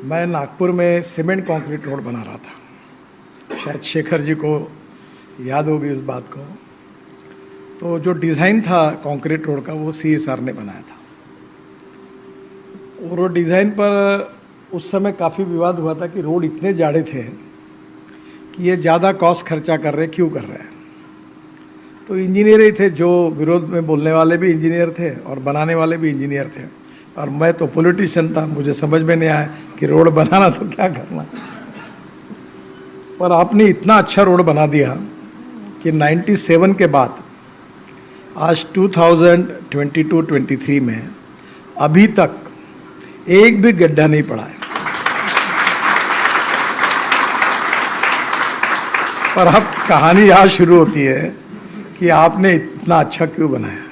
मैं नागपुर में cement concrete road बना रहा था। शायद शेखर जी को याद होगी इस बात को। तो जो डिज़ाइन था कंक्रीट रोड का वो CSR ने बनाया था। और वो डिज़ाइन पर उस समय काफ़ी विवाद हुआ था कि रोड इतने जाड़े थे कि ये ज़्यादा कॉस्ट खर्चा कर रहे, क्यों कर रहे हैं। तो इंजीनियर ही थे, जो विरोध में बोलने वाले भी इंजीनियर थे और बनाने वाले भी इंजीनियर थे। और मैं तो पॉलिटिशियन था, मुझे समझ में नहीं आया कि रोड बनाना तो क्या करना। पर आपने इतना अच्छा रोड बना दिया कि 97 के बाद आज 2022-23 में अभी तक एक भी गड्ढा नहीं पड़ा है। पर अब कहानी यहाँ शुरू होती है कि आपने इतना अच्छा क्यों बनाया।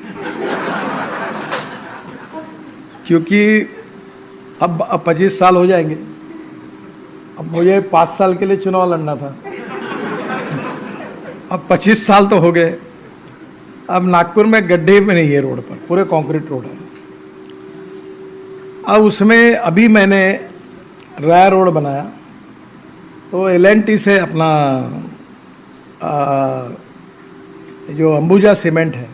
क्योंकि अब 25 साल हो जाएंगे। अब मुझे 5 साल के लिए चुनाव लड़ना था, अब 25 साल तो हो गए। अब नागपुर में गड्ढे में नहीं है, रोड पर पूरे कंक्रीट रोड है। अब उसमें अभी मैंने राया रोड बनाया तो L&T से अपना जो अंबुजा सीमेंट है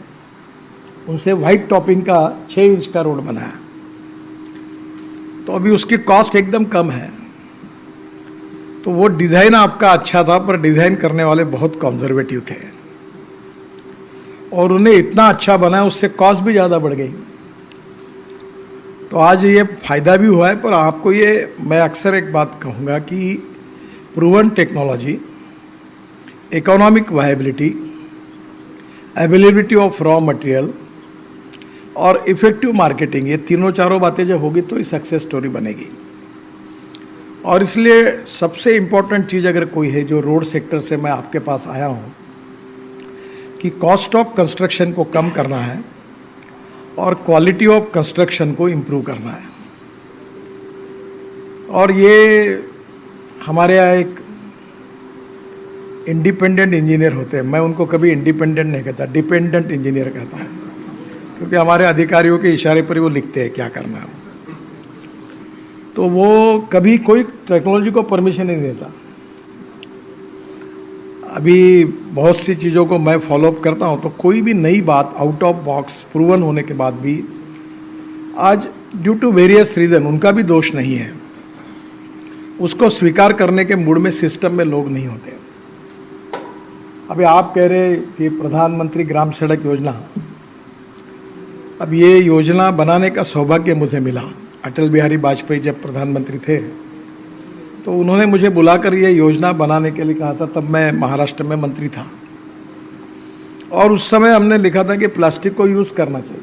उनसे वाइट टॉपिंग का 6 इंच का रोड बनाया। तो अभी उसकी कॉस्ट एकदम कम है। तो वो डिज़ाइन आपका अच्छा था, पर डिज़ाइन करने वाले बहुत कंजर्वेटिव थे और उन्हें इतना अच्छा बनाया, उससे कॉस्ट भी ज़्यादा बढ़ गई। तो आज ये फायदा भी हुआ है। पर आपको ये मैं अक्सर एक बात कहूँगा कि proven technology, economic viability, availability of raw material और इफेक्टिव मार्केटिंग, ये तीनों चारों बातें जब होगी तो ही सक्सेस स्टोरी बनेगी। और इसलिए सबसे इम्पोर्टेंट चीज़ अगर कोई है जो रोड सेक्टर से मैं आपके पास आया हूँ कि कॉस्ट ऑफ कंस्ट्रक्शन को कम करना है और क्वालिटी ऑफ कंस्ट्रक्शन को इम्प्रूव करना है। और ये हमारे यहाँ एक इंडिपेंडेंट इंजीनियर होते हैं, मैं उनको कभी इंडिपेंडेंट नहीं कहता, डिपेंडेंट इंजीनियर कहता हूँ, क्योंकि हमारे अधिकारियों के इशारे पर वो लिखते हैं क्या करना है। तो वो कभी कोई टेक्नोलॉजी को परमिशन नहीं देता। अभी बहुत सी चीज़ों को मैं फॉलोअप करता हूँ, तो कोई भी नई बात आउट ऑफ बॉक्स प्रूवन होने के बाद भी आज ड्यू टू वेरियस रीज़न, उनका भी दोष नहीं है, उसको स्वीकार करने के मूड में सिस्टम में लोग नहीं होते। अभी आप कह रहे कि प्रधानमंत्री ग्राम सड़क योजना, अब ये योजना बनाने का सौभाग्य मुझे मिला। अटल बिहारी वाजपेयी जब प्रधानमंत्री थे तो उन्होंने मुझे बुलाकर ये योजना बनाने के लिए कहा था। तब मैं महाराष्ट्र में मंत्री था और उस समय हमने लिखा था कि प्लास्टिक को यूज़ करना चाहिए।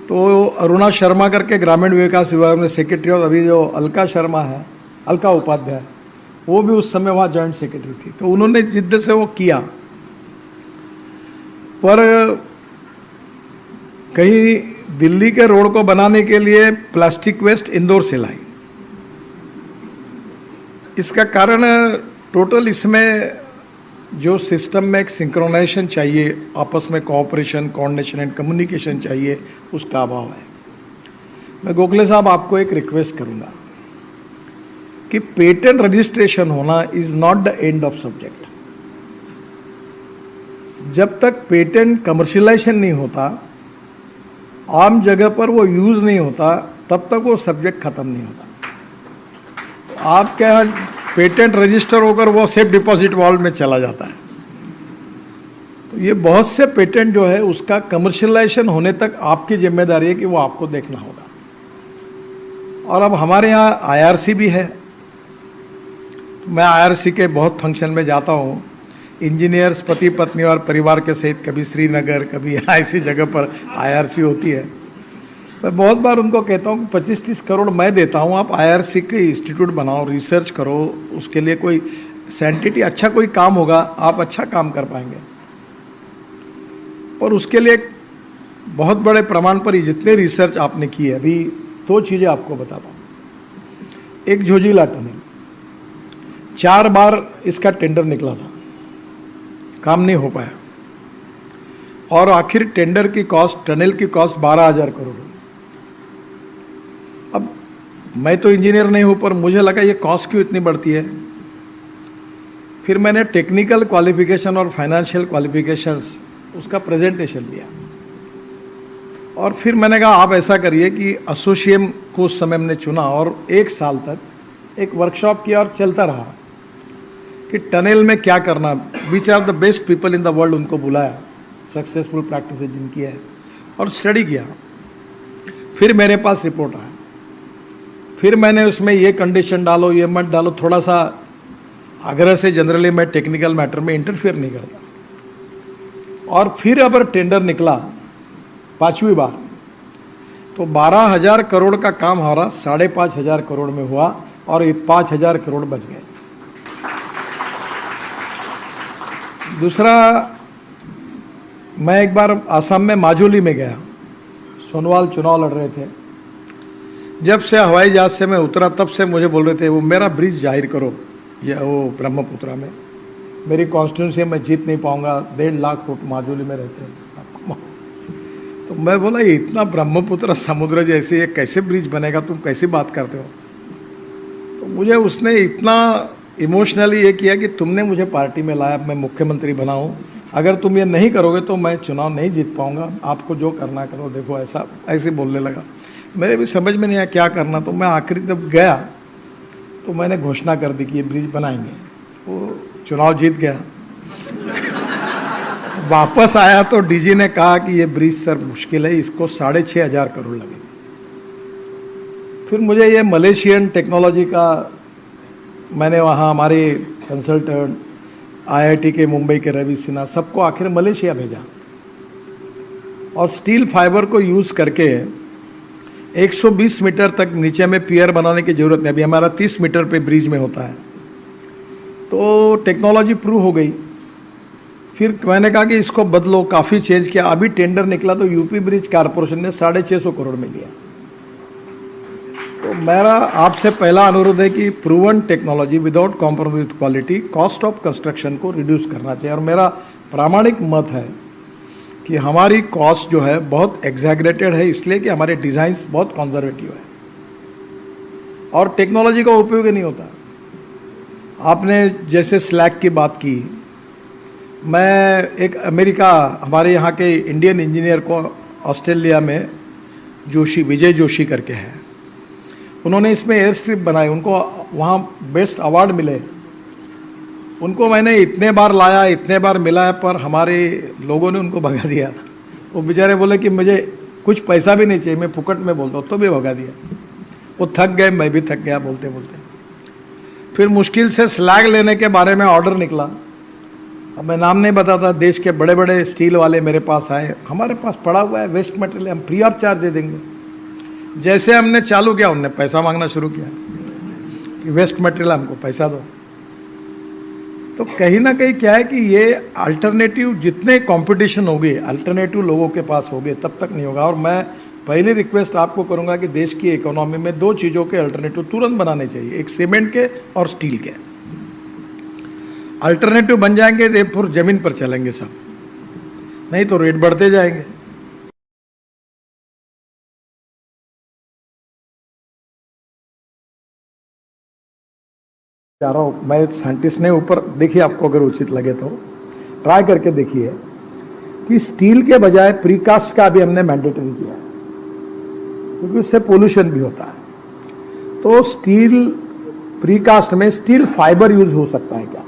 तो अरुणा शर्मा करके ग्रामीण विकास विभाग में सेक्रेटरी, और अभी जो अलका शर्मा है, अलका उपाध्याय, वो भी उस समय वहाँ जॉइंट सेक्रेटरी थी। तो उन्होंने जिद्द से वो किया। पर कहीं दिल्ली के रोड को बनाने के लिए प्लास्टिक वेस्ट इंदौर से लाई। इसका कारण टोटल इसमें जो सिस्टम में एक सिंक्रोनाइजेशन चाहिए, आपस में कोऑपरेशन, कोऑर्डिनेशन एंड कम्युनिकेशन चाहिए, उसका अभाव है। मैं गोखले साहब आपको एक रिक्वेस्ट करूंगा कि पेटेंट रजिस्ट्रेशन होना is not the end of subject. जब तक पेटेंट कमर्शियलाइजेशन नहीं होता, आम जगह पर वो यूज नहीं होता, तब तक वो सब्जेक्ट खत्म नहीं होता। आपके यहाँ पेटेंट रजिस्टर होकर वो सेफ डिपॉजिट वॉल्ट में चला जाता है। तो ये बहुत से पेटेंट जो है उसका कमर्शियलाइजेशन होने तक आपकी जिम्मेदारी है कि वो आपको देखना होगा। और अब हमारे यहाँ IRC भी है। मैं IRC के बहुत फंक्शन में जाता हूँ। इंजीनियर्स पति पत्नी और परिवार के सहित कभी श्रीनगर, कभी ऐसी जगह पर IRC होती है। मैं बहुत बार उनको कहता हूँ कि 25-30 करोड़ मैं देता हूँ, आप IRC के इंस्टीट्यूट बनाओ, रिसर्च करो, उसके लिए कोई सेंटिटी अच्छा कोई काम होगा, आप अच्छा काम कर पाएंगे। और उसके लिए बहुत बड़े प्रमाण पर जितने रिसर्च आपने की है, अभी 2 चीज़ें आपको बताता हूँ। एक झोजिला टनल, 4 बार इसका टेंडर निकला था, काम नहीं हो पाया और आखिर टेंडर की कॉस्ट, टनल की कॉस्ट 12,000 करोड़। अब मैं तो इंजीनियर नहीं हूं, पर मुझे लगा ये कॉस्ट क्यों इतनी बढ़ती है। फिर मैंने टेक्निकल क्वालिफिकेशन और फाइनेंशियल क्वालिफिकेशंस उसका प्रेजेंटेशन दिया, और फिर मैंने कहा आप ऐसा करिए कि एसोसिएम को उस समय हमने चुना और 1 साल तक एक वर्कशॉप किया और चलता रहा कि टनल में क्या करना। Which are the best people in the world, उनको बुलाया, सक्सेसफुल प्रैक्टिस जिनकी है, और स्टडी किया। फिर मेरे पास रिपोर्ट आया, फिर मैंने उसमें ये कंडीशन डालो, ये मत डालो, थोड़ा सा आग्रह से। जनरली मैं टेक्निकल मैटर में इंटरफेयर नहीं करता। और फिर अगर टेंडर निकला 5वीं बार, तो 12,000 करोड़ का काम हमारा 5,500 करोड़ में हुआ, और ये 5,000 करोड़ बच गए। दूसरा, मैं एक बार आसाम में माजुली में गया, सोनोवाल चुनाव लड़ रहे थे। जब से हवाई जहाज से मैं उतरा, तब से मुझे बोल रहे थे वो मेरा ब्रिज जाहिर करो, ये वो ब्रह्मपुत्रा में। मेरी कॉन्स्टिट्यूंसी में जीत नहीं पाऊंगा, 1.5 लाख फुट माजुली में रहते हैं। तो मैं बोला ये इतना ब्रह्मपुत्र समुद्र जैसे ये कैसे ब्रिज बनेगा, तुम कैसी बात करते हो। तो मुझे उसने इतना इमोशनली ये किया कि तुमने मुझे पार्टी में लाया, मैं मुख्यमंत्री बनाऊं, अगर तुम ये नहीं करोगे तो मैं चुनाव नहीं जीत पाऊंगा, आपको जो करना करो, देखो ऐसे बोलने लगा। मेरे भी समझ में नहीं आया क्या करना। तो मैं आखिरी जब गया तो मैंने घोषणा कर दी कि ये ब्रिज बनाएंगे। वो चुनाव जीत गया। वापस आया तो डीजी ने कहा कि ये ब्रिज सर मुश्किल है, इसको 6,500 करोड़ लगेंगे। फिर मुझे ये मलेशियन टेक्नोलॉजी का, मैंने वहाँ हमारे कंसल्टेंट IIT के मुंबई के रवि सिन्हा सबको आखिर मलेशिया भेजा, और स्टील फाइबर को यूज़ करके 120 मीटर तक नीचे में पियर बनाने की जरूरत नहीं। अभी हमारा 30 मीटर पे ब्रिज में होता है। तो टेक्नोलॉजी प्रूव हो गई। फिर मैंने कहा कि इसको बदलो, काफ़ी चेंज किया। अभी टेंडर निकला तो यूपी ब्रिज कारपोरेशन ने 650 करोड़ में लिया। तो मेरा आपसे पहला अनुरोध है कि proven technology without compromise with quality, cost of construction को रिड्यूस करना चाहिए। और मेरा प्रामाणिक मत है कि हमारी कॉस्ट जो है बहुत एग्जैगरेटेड है, इसलिए कि हमारे डिज़ाइंस बहुत कंजर्वेटिव है और टेक्नोलॉजी का उपयोग ही नहीं होता। आपने जैसे स्लैग की बात की, मैं एक अमेरिका, हमारे यहाँ के इंडियन इंजीनियर को ऑस्ट्रेलिया में विजय जोशी करके है, उन्होंने इसमें एयर स्ट्रिप बनाई, उनको वहाँ बेस्ट अवार्ड मिले। उनको मैंने इतने बार लाया, इतने बार मिला, पर हमारे लोगों ने उनको भगा दिया। वो बेचारे बोले कि मुझे कुछ पैसा भी नहीं चाहिए, मैं फुकट में बोलता हूँ, तो भी भगा दिया। वो थक गए, मैं भी थक गया बोलते बोलते। फिर मुश्किल से स्लैग लेने के बारे में ऑर्डर निकला। अब मैं नाम नहीं बताता, देश के बड़े बड़े स्टील वाले मेरे पास आए, हमारे पास पड़ा हुआ है वेस्ट मटेरियल, हम फ्री ऑफ चार्ज दे देंगे। जैसे हमने चालू किया, उनने पैसा मांगना शुरू किया कि वेस्ट मटेरियल हमको पैसा दो। तो कहीं ना कहीं क्या है कि ये अल्टरनेटिव, जितने कंपटीशन होंगे, अल्टरनेटिव लोगों के पास होंगे, तब तक नहीं होगा। और मैं पहली रिक्वेस्ट आपको करूंगा कि देश की इकोनॉमी में 2 चीज़ों के अल्टरनेटिव तुरंत बनाने चाहिए, एक सीमेंट के और स्टील के। अल्टरनेटिव बन जाएंगे तो फिर जमीन पर चलेंगे सब, नहीं तो रेट बढ़ते जाएंगे। जा रहा हूँ मैं, साइंटिस्ट ने ऊपर देखिए, आपको अगर उचित लगे तो ट्राई करके देखिए कि स्टील के बजाय प्रीकास्ट का भी हमने मैंडेटरी किया है, क्योंकि उससे पोल्यूशन भी होता है। तो स्टील प्रीकास्ट में स्टील फाइबर यूज हो सकता है क्या?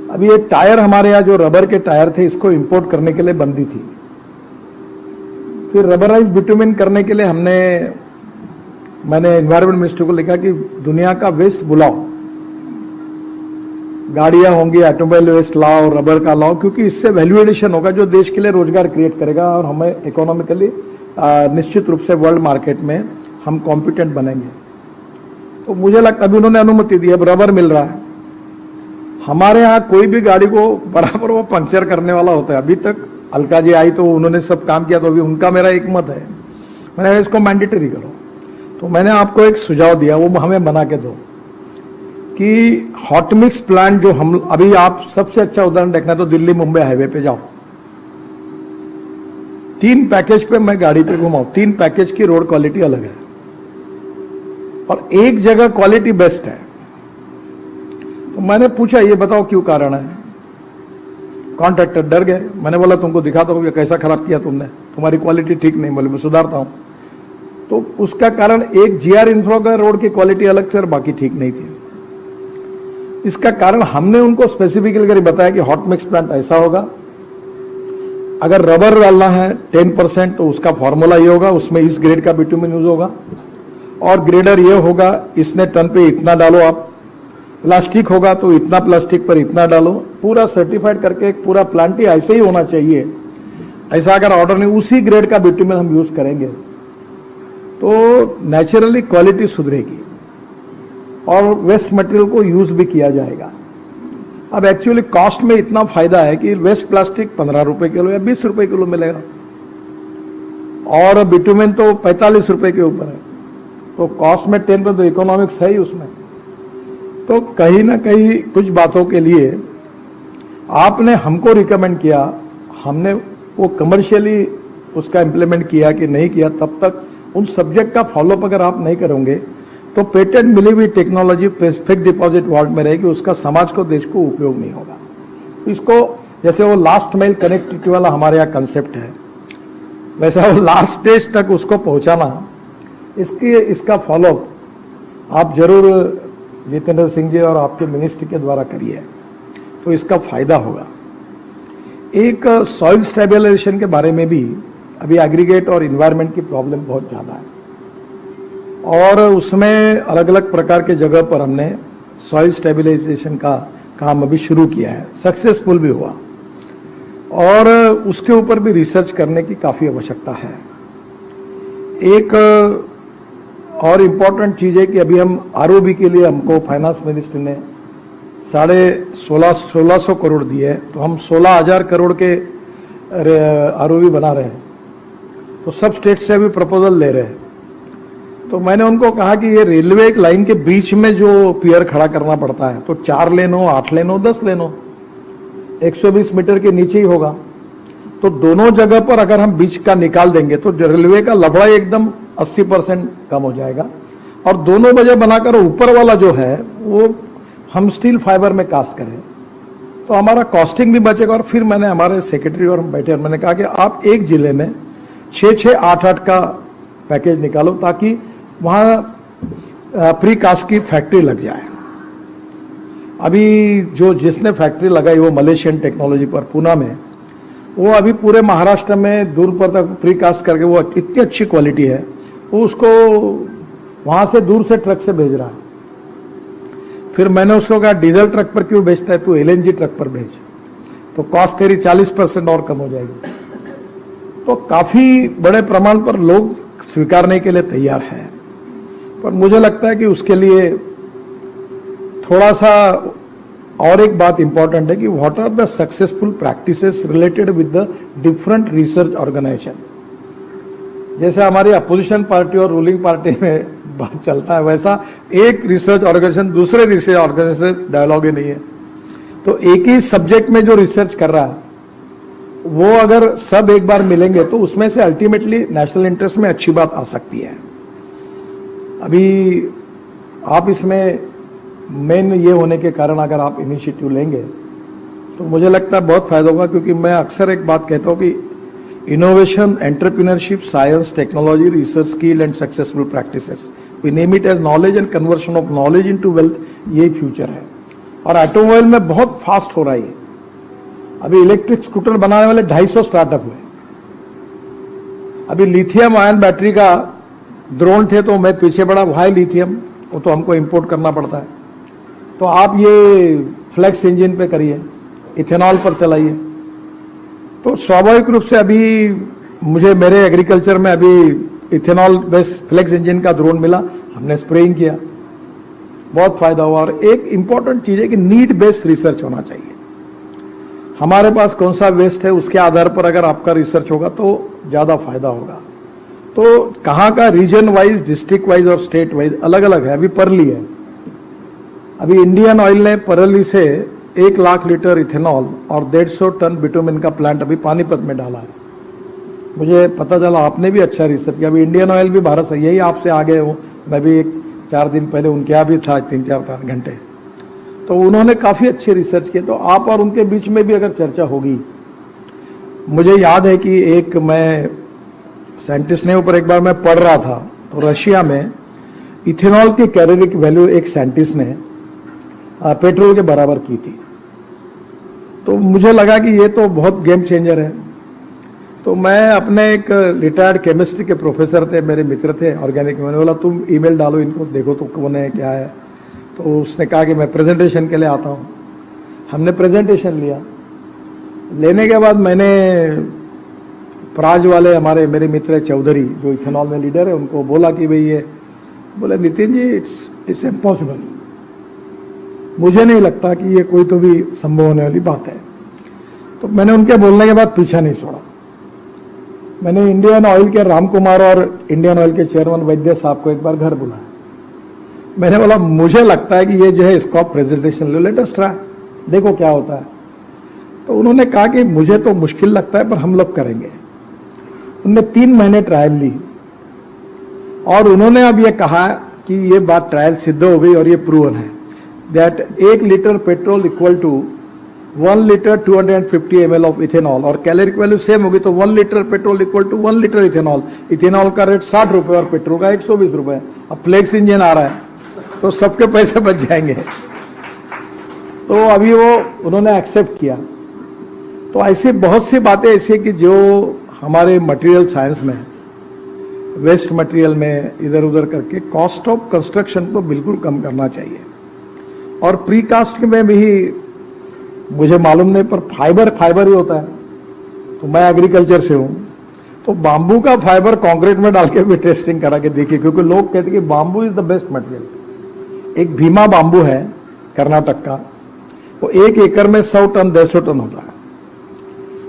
अभी ये टायर हमारे यहाँ जो रबर के टायर थे, इसको इंपोर्ट करने के लिए बंदी थी। फिर रबराइज बिटुमिन करने के लिए मैंने एनवायरमेंट मिनिस्टर को लिखा कि दुनिया का वेस्ट बुलाओ, गाड़ियां होंगी, ऑटोमोबाइल वेस्ट लाओ, रबर का लाओ, क्योंकि इससे वैल्यू एडिशन होगा जो देश के लिए रोजगार क्रिएट करेगा और हमें इकोनॉमिकली निश्चित रूप से वर्ल्ड मार्केट में हम कॉम्पिटेंट बनेंगे। तो मुझे लगता अभी उन्होंने अनुमति दी, अब रबर मिल रहा है। हमारे यहाँ कोई भी गाड़ी को बराबर वो पंक्चर करने वाला होता है। अभी तक अलका जी आई तो उन्होंने सब काम किया, तो अभी उनका मेरा एक मत है, मैंने इसको मैंडेटरी करो। तो मैंने आपको एक सुझाव दिया, वो हमें बना के दो कि हॉट मिक्स प्लांट जो हम अभी, आप सबसे अच्छा उदाहरण देखना तो दिल्ली मुंबई हाईवे पे जाओ, 3 पैकेज पे मैं गाड़ी पे घुमाऊं, 3 पैकेज की रोड क्वालिटी अलग है। और एक जगह क्वालिटी बेस्ट है। तो मैंने पूछा ये बताओ क्यों कारण है। कॉन्ट्रैक्टर डर गए। मैंने बोला तुमको दिखाता हूँ कि कैसा खराब किया तुमने, तुम्हारी क्वालिटी ठीक नहीं। बोले मैं सुधारता हूँ। तो उसका कारण एक GR इंफ्रा का रोड की क्वालिटी अलग थी और बाकी ठीक नहीं थी। इसका कारण हमने उनको स्पेसिफिकली करके बताया कि हॉट मिक्स प्लांट ऐसा होगा, अगर रबर डालना है 10% तो उसका फॉर्मूला ये होगा, उसमें इस ग्रेड का बिटुमिन यूज होगा, और ग्रेडर ये होगा, इसने टन पे इतना डालो आप, प्लास्टिक होगा तो इतना प्लास्टिक पर इतना डालो, पूरा सर्टिफाइड करके एक पूरा प्लांट ही ऐसे ही होना चाहिए। ऐसा अगर ऑर्डर नहीं, उसी ग्रेड का बिटुमिन हम यूज करेंगे तो नेचुरली क्वालिटी सुधरेगी और वेस्ट मटेरियल को यूज भी किया जाएगा। अब एक्चुअली कॉस्ट में इतना फायदा है कि वेस्ट प्लास्टिक 15 रुपए किलो या 20 रुपए किलो मिलेगा और बिटुमिन तो 45 रुपए के ऊपर है, तो कॉस्ट में 10% तो इकोनॉमिक्स है ही उसमें। तो कहीं ना कहीं कुछ बातों के लिए आपने हमको रिकमेंड किया, हमने वो कमर्शियली उसका इंप्लीमेंट किया कि नहीं किया, तब तक उन सब्जेक्ट का फॉलोअप अगर आप नहीं करोगे तो पेटेंट मिली हुई टेक्नोलॉजी फिक्स डिपॉजिट वॉल्ट में रहेगी, उसका समाज को, देश को उपयोग नहीं होगा। इसको जैसे वो लास्ट माइल कनेक्टिविटी वाला हमारे यहाँ कंसेप्ट है, वैसा वो लास्ट स्टेज तक उसको पहुंचाना, इसका फॉलोअप आप जरूर जितेंद्र सिंह जी और आपके मिनिस्ट्री के द्वारा करिए तो इसका फायदा होगा। एक सॉइल स्टेबलाइजेशन के बारे में भी अभी एग्रीगेट और इन्वायरमेंट की प्रॉब्लम बहुत ज्यादा है और उसमें अलग अलग प्रकार के जगह पर हमने सॉइल स्टेबलाइजेशन का काम अभी शुरू किया है, सक्सेसफुल भी हुआ और उसके ऊपर भी रिसर्च करने की काफी आवश्यकता है। एक और इम्पोर्टेंट चीज है कि अभी हम ROB के लिए हमको फाइनेंस मिनिस्टर ने 1650 करोड़ दिए है, तो हम 16,000 करोड़ के ROB बना रहे हैं, तो सब स्टेट से अभी प्रपोजल ले रहे हैं। तो मैंने उनको कहा कि ये रेलवे एक लाइन के बीच में जो पियर खड़ा करना पड़ता है, तो 4 लेन हो, 8 लेन हो, 10 लेन हो, 120 मीटर के नीचे ही होगा, तो दोनों जगह पर अगर हम बीच का निकाल देंगे तो रेलवे का लफड़ा एकदम 80% कम हो जाएगा और दोनों वजह बनाकर ऊपर वाला जो है वो हम स्टील फाइबर में कास्ट करें तो हमारा कॉस्टिंग भी बचेगा। और फिर मैंने हमारे सेक्रेटरी और हम बैठे और मैंने कहा कि आप एक जिले में 6-6, 8-8 का पैकेज निकालो ताकि वहां प्री कास्ट की फैक्ट्री लग जाए। अभी जिसने फैक्ट्री लगाई वो मलेशियन टेक्नोलॉजी पर पूना में, वो अभी पूरे महाराष्ट्र में दूर पर तक प्री कास्ट करके वो इतनी अच्छी क्वालिटी है, वो उसको वहां से दूर से ट्रक से भेज रहा है। फिर मैंने उसको कहा डीजल ट्रक पर क्यों भेजता है, तू LNG ट्रक पर भेज, तो कॉस्ट तेरी 40% और कम हो जाएगी। तो काफी बड़े प्रमाण पर लोग स्वीकारने के लिए तैयार हैं, पर मुझे लगता है कि उसके लिए थोड़ा सा और एक बात इंपॉर्टेंट है कि what are the successful practices related with the different research organisation. जैसे हमारी अपोजिशन पार्टी और रूलिंग पार्टी में बात चलता है, वैसा एक रिसर्च ऑर्गेनाइजेशन दूसरे रिसर्च ऑर्गेनाइजेशन से डायलॉग ही नहीं है। तो एक ही सब्जेक्ट में जो रिसर्च कर रहा है वो अगर सब एक बार मिलेंगे तो उसमें से अल्टीमेटली नेशनल इंटरेस्ट में अच्छी बात आ सकती है। अभी आप इसमें मेन ये होने के कारण अगर आप इनिशिएटिव लेंगे तो मुझे लगता है बहुत फायदा होगा, क्योंकि मैं अक्सर एक बात कहता हूं कि innovation, entrepreneurship, science, technology, research, skill and successful practices, we name it as knowledge and conversion of knowledge into wealth, ये फ्यूचर है। और ऑटोमोबाइल में बहुत फास्ट हो रहा है। अभी इलेक्ट्रिक स्कूटर बनाने वाले 250 स्टार्टअप हुए। अभी लिथियम आयन बैटरी का ड्रोन थे तो मैं पीछे पड़ा, वाई लिथियम, वो तो हमको इंपोर्ट करना पड़ता है। तो आप ये फ्लेक्स इंजन पे करिए, इथेनॉल पर चलाइए। तो स्वाभाविक रूप से अभी मुझे मेरे एग्रीकल्चर में अभी इथेनॉल बेस्ड फ्लेक्स इंजन का ड्रोन मिला, हमने स्प्रेइंग किया, बहुत फायदा हुआ। और एक इंपॉर्टेंट चीज है कि नीड बेस्ड रिसर्च होना चाहिए। हमारे पास कौन सा वेस्ट है उसके आधार पर अगर आपका रिसर्च होगा तो ज्यादा फायदा होगा। तो कहाँ का रीजन वाइज, डिस्ट्रिक्ट वाइज और स्टेट वाइज अलग अलग है। अभी परली है, अभी इंडियन ऑयल ने परली से 1 लाख लीटर इथेनॉल और 150 टन बिटुमिन का प्लांट अभी पानीपत में डाला है। मुझे पता चला आपने भी अच्छा रिसर्च किया। अभी इंडियन ऑयल भी भारत से, यही आपसे आगे हूं, मैं भी एक 4 दिन पहले उनके यहाँ भी था 3-4 घंटे, तो उन्होंने काफ़ी अच्छी रिसर्च की। तो आप और उनके बीच में भी अगर चर्चा होगी, मुझे याद है कि एक मैं साइंटिस्ट ने ऊपर एक बार मैं पढ़ रहा था, तो रशिया में इथेनॉल की कैलोरिक वैल्यू एक साइंटिस्ट ने पेट्रोल के बराबर की थी। तो मुझे लगा कि ये तो बहुत गेम चेंजर है। तो मैं अपने एक रिटायर्ड केमिस्ट्री के प्रोफेसर थे, मेरे मित्र थे ऑर्गेनिक, मैंने बोला तुम ईमेल डालो इनको, देखो तो कौन है क्या है। तो उसने कहा कि मैं प्रेजेंटेशन के लिए आता हूँ। हमने प्रेजेंटेशन लिया, लेने के बाद मैंने प्राज वाले हमारे मेरे मित्र चौधरी जो इथेनॉल में लीडर है उनको बोला कि भाई ये, बोले नितिन जी इट्स इम्पॉसिबल, मुझे नहीं लगता कि ये कोई तो भी संभव होने वाली बात है। तो मैंने उनके बोलने के बाद पीछा नहीं छोड़ा। मैंने इंडियन ऑयल के राम कुमार और इंडियन ऑयल के चेयरमैन वैद्य साहब को एक बार घर बुलाया। मैंने बोला मुझे लगता है कि ये जो है इसको आप प्रेजेंटेशन लो, लेट अस ट्राई, देखो क्या होता है। तो उन्होंने कहा कि मुझे तो मुश्किल लगता है पर हम लोग करेंगे। उन्होंने 3 महीने ट्रायल ली और उन्होंने अब ये कहा कि ये बात ट्रायल सिद्ध हो गई और ये प्रूवन है that 1 litre petrol equal to 1 litre 250 ml of ethanol, और कैलोरिक वैल्यू सेम होगी तो 1 litre petrol equal to 1 litre ethanol. Ethanol का रेट 60 रुपए और पेट्रोल का 120 रुपए। अब फ्लेक्स इंजन आ रहा है तो सबके पैसे बच जाएंगे। तो अभी वो उन्होंने एक्सेप्ट किया। तो ऐसी बहुत सी बातें ऐसी कि जो हमारे मटेरियल साइंस में, वेस्ट मटेरियल में इधर उधर करके कॉस्ट ऑफ कंस्ट्रक्शन को बिल्कुल कम करना चाहिए। और प्रीकास्ट में भी मुझे मालूम नहीं पर फाइबर ही होता है। तो मैं एग्रीकल्चर से हूं, तो बांबू का फाइबर कंक्रीट में डाल के भी टेस्टिंग करा के देखिए, क्योंकि लोग कहते हैं कि bamboo is the best material. एक भीमा बांबू है कर्नाटक का, वो 1 एकड़ में 100 टन 150 टन होता है।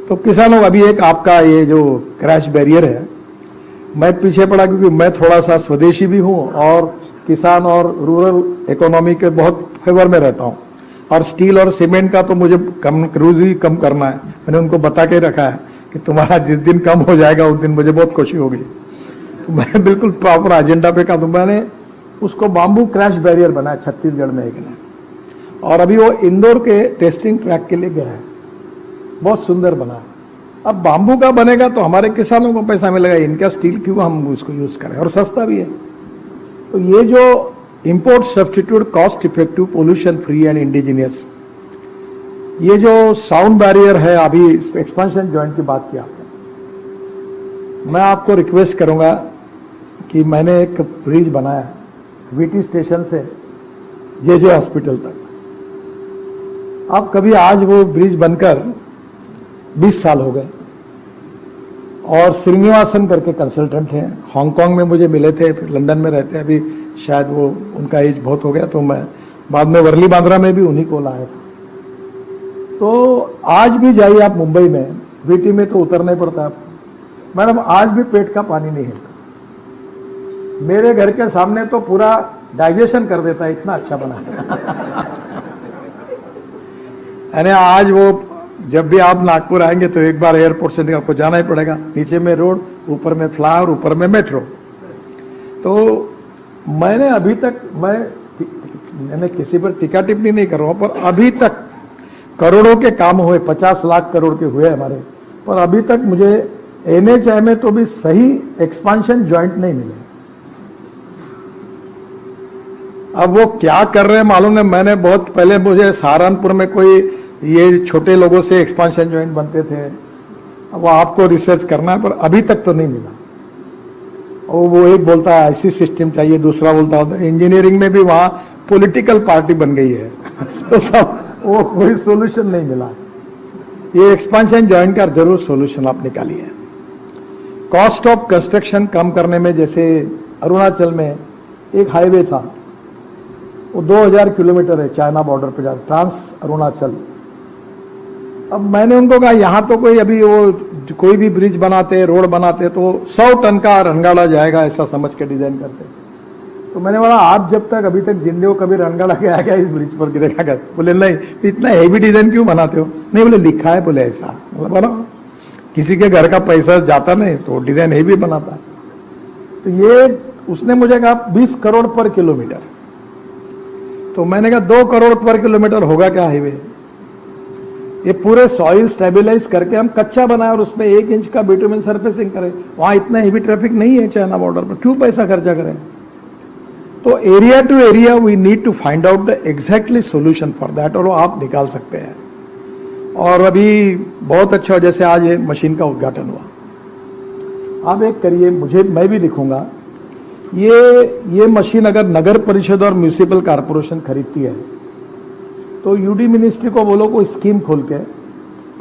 तो किसानों, अभी एक आपका ये जो क्रैश बैरियर है, मैं पीछे पड़ा क्योंकि मैं थोड़ा सा स्वदेशी भी हूं और किसान और रूरल इकोनॉमी के बहुत फेवर में रहता हूं। और स्टील और सीमेंट का तो मुझे क्रूज ही कम करना है। मैंने उनको बता के रखा है कि तुम्हारा जिस दिन कम हो जाएगा उस दिन मुझे बहुत खुशी होगी। तो मैं बिल्कुल प्रॉपर एजेंडा पे का, मैंने उसको बांबू क्रैश बैरियर बनाया छत्तीसगढ़ में एक ने, और अभी वो इंदौर के टेस्टिंग ट्रैक के लिए गया है, बहुत सुंदर बना है। अब बांबू का बनेगा तो हमारे किसानों को पैसा मिलेगा, इनका स्टील क्यों हम उसको यूज करें, और सस्ता भी है। तो ये जो import substitute cost effective pollution free and indigenous, ये जो साउंड बैरियर है, अभी एक्सपेंशन जॉइंट की बात की आपने, मैं आपको रिक्वेस्ट करूंगा कि मैंने एक ब्रिज बनाया वीटी स्टेशन से जे हॉस्पिटल तक। अब कभी आज वो ब्रिज बनकर 20 साल हो गए, और श्रीनिवासन करके कंसल्टेंट हैं, हांगकांग में मुझे मिले थे, फिर लंदन में रहते हैं, अभी शायद वो उनका एज बहुत हो गया, तो मैं बाद में वर्ली बांद्रा में भी उन्हीं को लाया था। तो आज भी जाइए आप मुंबई में, वीटी में तो उतरना ही पड़ता है। मैडम आज भी पेट का पानी नहीं हिलता। मेरे घर के सामने तो पूरा डाइजेशन कर देता है, इतना अच्छा बना है। यानी आज वो जब भी आप नागपुर आएंगे तो एक बार एयरपोर्ट से आपको जाना ही पड़ेगा, नीचे में रोड, ऊपर में फ्लाईओवर, ऊपर में मेट्रो। तो मैंने अभी तक, मैंने किसी पर टीका टिप्पणी नहीं कर रहा हूं, पर अभी तक करोड़ों के काम हुए, 50 लाख करोड़ के हुए हमारे, पर अभी तक मुझे एनएचआई में तो भी सही एक्सपांशन जॉइंट नहीं मिले। अब वो क्या कर रहे हैं मालूम है। मैंने बहुत पहले, मुझे सहारनपुर में कोई ये छोटे लोगों से एक्सपांशन जॉइंट बनते थे, अब वो आपको रिसर्च करना है, पर अभी तक तो नहीं मिला। और वो एक बोलता है ऐसी सिस्टम चाहिए, दूसरा बोलता है इंजीनियरिंग में भी वहां पॉलिटिकल पार्टी बन गई है। तो सब वो कोई सोल्यूशन नहीं मिला। ये एक्सपांशन जॉइंट का जरूर सोल्यूशन आप निकालिए। कॉस्ट ऑफ कंस्ट्रक्शन कम करने में, जैसे अरुणाचल में एक हाईवे था, वो 2000 किलोमीटर है, चाइना बॉर्डर पे जाता, ट्रांस अरुणाचल। अब मैंने उनको कहा यहाँ तो कोई अभी वो कोई भी ब्रिज बनाते, रोड बनाते तो 100 टन का रनगाड़ा जाएगा ऐसा समझ के डिजाइन करते। तो मैंने बोला आप जब तक अभी तक जिंदे हो कभी रनगाड़ा गया क्या इस ब्रिज पर गिरेगा क्या? बोले नहीं, इतना हेवी डिजाइन क्यों बनाते हो? नहीं, बोले लिखा है, बोले ऐसा। मतलब बोला किसी के घर का पैसा जाता नहीं तो डिजाइन हेवी बनाता है। तो ये उसने मुझे कहा 20 करोड़ पर किलोमीटर। तो मैंने कहा 2 करोड़ पर किलोमीटर होगा क्या हाईवे? ये पूरे सॉइल स्टेबलाइज करके हम कच्चा बनाए और उसमें 1 इंच का बिटुमेन सरफेसिंग करें। वहां इतना हेवी ट्रैफिक नहीं है चाइना बॉर्डर पर, क्यों पैसा खर्चा करें? तो area to area we need to find out the exactly solution for that, और वो आप निकाल सकते हैं। और अभी बहुत अच्छा, जैसे आज ये मशीन का उद्घाटन हुआ, आप एक करिए, मैं भी लिखूंगा। ये मशीन अगर नगर परिषद और म्यूनिसिपल कारपोरेशन खरीदती है तो यूडी मिनिस्ट्री को बोलो कोई स्कीम खोल के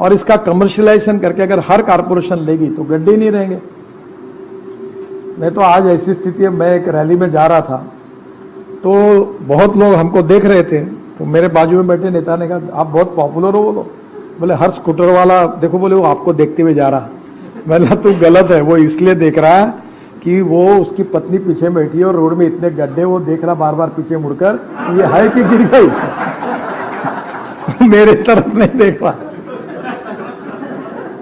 और इसका कमर्शियलाइजेशन करके अगर हर कारपोरेशन लेगी तो गड्ढे नहीं रहेंगे। मैं तो आज ऐसी स्थिति है, मैं एक रैली में जा रहा था तो बहुत लोग हमको देख रहे थे, तो मेरे बाजू में बैठे नेता ने कहा आप बहुत पॉपुलर हो। बोले हर स्कूटर वाला देखो, बोले वो आपको देखते हुए जा रहा। मैंने तू गलत है, वो इसलिए देख रहा है कि वो उसकी पत्नी पीछे बैठी है और रोड में इतने गड्ढे, वो देख रहा बार बार पीछे मुड़कर ये है कि गिर गई। मेरे तरफ नहीं देख रहा,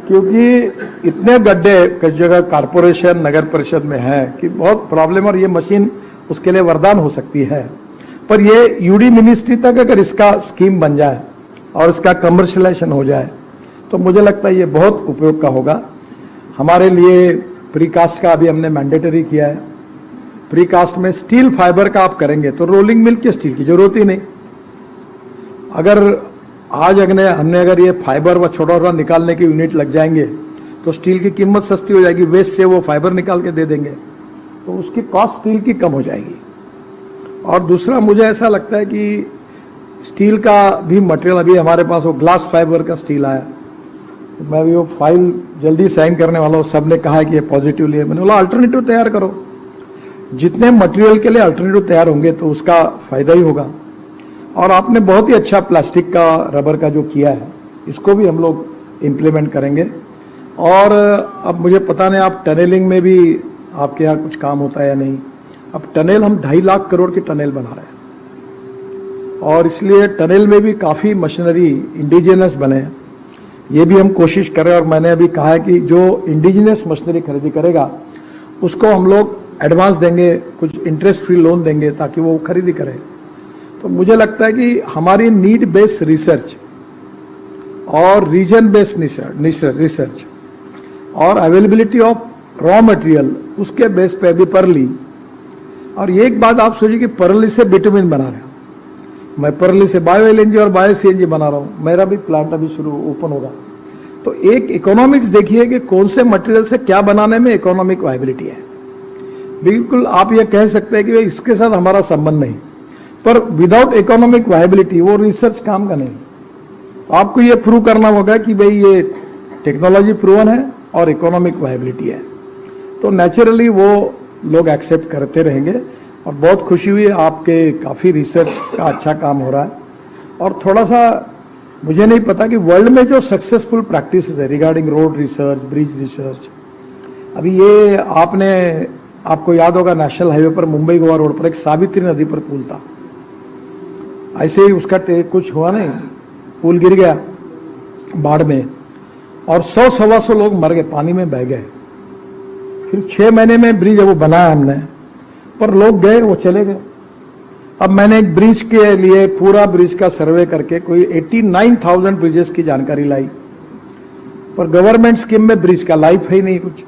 क्योंकि इतने गड्ढे कई जगह कारपोरेशन नगर परिषद में है कि बहुत प्रॉब्लम, और ये मशीन उसके लिए वरदान हो सकती है। पर ये यूडी मिनिस्ट्री तक अगर इसका स्कीम बन जाए और इसका कमर्शियलाइजेशन हो जाए तो मुझे लगता है ये बहुत उपयोग का होगा हमारे लिए। प्रीकास्ट का अभी हमने मैंडेटरी किया है। प्रीकास्ट में स्टील फाइबर का आप करेंगे तो रोलिंग मिल की स्टील की जरूरत ही नहीं। अगर आज हमने अगर ये फाइबर व छोटा छोटा निकालने के यूनिट लग जाएंगे तो स्टील की कीमत सस्ती हो जाएगी। वेस्ट से वो फाइबर निकाल के दे देंगे तो उसकी कॉस्ट स्टील की कम हो जाएगी। और दूसरा मुझे ऐसा लगता है कि स्टील का भी मटेरियल, अभी हमारे पास वो ग्लास फाइबर का स्टील आया, मैं भी वो फाइल जल्दी साइन करने वाला हूँ। सबने कहा है कि ये पॉजिटिवली है। मैंने बोला अल्टरनेटिव तैयार करो, जितने मटेरियल के लिए अल्टरनेटिव तैयार होंगे तो उसका फायदा ही होगा। और आपने बहुत ही अच्छा प्लास्टिक का, रबर का जो किया है, इसको भी हम लोग इम्प्लीमेंट करेंगे। और अब मुझे पता नहीं आप टनलिंग में भी आपके यहाँ कुछ काम होता है या नहीं। अब टनल हम 2.5 लाख करोड़ की टनल बना रहे हैं और इसलिए टनल में भी काफी मशीनरी इंडिजिनस बने, ये भी हम कोशिश करें। और मैंने अभी कहा है कि जो इंडिजिनस मशीनरी खरीदी करेगा उसको हम लोग एडवांस देंगे, कुछ इंटरेस्ट फ्री लोन देंगे ताकि वो खरीदी करे। तो मुझे लगता है कि हमारी नीड बेस्ड रिसर्च और रीजन बेस्ड रिसर्च और अवेलेबिलिटी ऑफ रॉ मटेरियल, उसके बेस पे अभी परली। और एक बात आप सोचिए कि परली से बिटुमिन बना रहे हैं, मैं परली से बायो एलएनजी और बायो सीएनजी बना रहा हूं। मेरा भी प्लांट अभी शुरू ओपन होगा। तो एक इकोनॉमिक्स देखिए कि कौन से मटेरियल से क्या बनाने में इकोनॉमिक वायबिलिटी है। बिल्कुल आप ये कह सकते हैं कि इसके साथ हमारा संबंध नहीं, पर विदाउट इकोनॉमिक वायबिलिटी वो रिसर्च काम का नहीं। तो आपको ये प्रूव करना होगा कि भाई ये टेक्नोलॉजी प्रूवन है और इकोनॉमिक वायबिलिटी है, तो नेचुरली वो लोग एक्सेप्ट करते रहेंगे। और बहुत खुशी हुई, आपके काफी रिसर्च का अच्छा काम हो रहा है। और थोड़ा सा मुझे नहीं पता कि वर्ल्ड में जो सक्सेसफुल प्रैक्टिसेस है regarding road research, bridge research, अभी ये आपको याद होगा नेशनल हाईवे पर मुंबई गोवा रोड पर एक सावित्री नदी पर पुल था, ऐसे ही उसका कुछ हुआ नहीं, पुल गिर गया बाढ़ में और 100-125 लोग मर गए, पानी में बह गए। फिर 6 महीने में ब्रिज वो बनाया हमने, पर लोग गए, वो चले गए। अब मैंने एक ब्रिज के लिए पूरा ब्रिज का सर्वे करके कोई 89,000 ब्रिजेस की जानकारी लाई, पर गवर्नमेंट स्कीम में ब्रिज का लाइफ है ही नहीं कुछ।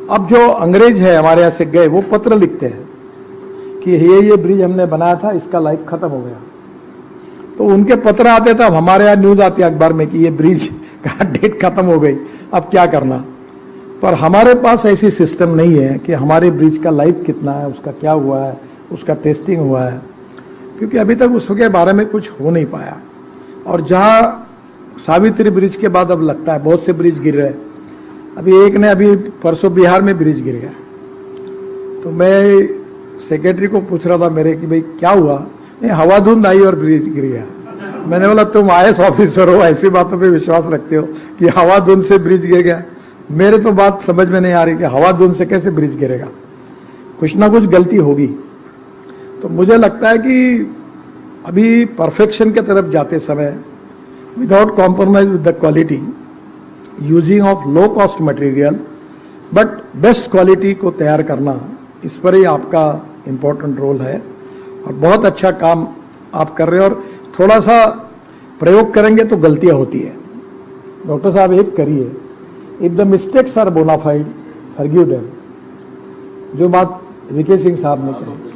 अब जो अंग्रेज है हमारे यहां से गए, वो पत्र लिखते हैं कि ये ब्रिज हमने बनाया था, इसका लाइफ खत्म हो गया। तो उनके पत्र आते थे, अब हमारे यहाँ न्यूज आती है अखबार में कि ये ब्रिज का डेट खत्म हो गई, अब क्या करना। पर हमारे पास ऐसी सिस्टम नहीं है कि हमारे ब्रिज का लाइफ कितना है, उसका क्या हुआ है, उसका टेस्टिंग हुआ है, क्योंकि अभी तक उसके बारे में कुछ हो नहीं पाया। और जहां सावित्री ब्रिज के बाद अब लगता है बहुत से ब्रिज गिर रहे। अभी परसों बिहार में ब्रिज गिर गया, तो मैं सेक्रेटरी को पूछ रहा था मेरे कि भाई क्या हुआ। नहीं, हवा धुंध आई और ब्रिज गिर गया। मैंने बोला तुम आईएएस ऑफिसर हो, ऐसी बातों पे विश्वास रखते हो कि हवा धुंध से ब्रिज गिर गया। मेरे तो बात समझ में नहीं आ रही कि हवा धुंध से कैसे ब्रिज गिरेगा, कुछ ना कुछ गलती होगी। तो मुझे लगता है कि अभी परफेक्शन के तरफ जाते समय without compromise with the quality, using of low cost material but best quality को तैयार करना, इस पर ही आपका इम्पोर्टेंट रोल है और बहुत अच्छा काम आप कर रहे हो। और थोड़ा सा प्रयोग करेंगे तो गलतियां होती है। डॉक्टर साहब एक करिए, if the mistakes are bonafide forgive them, जो बात वीके सिंह साहब ने कही।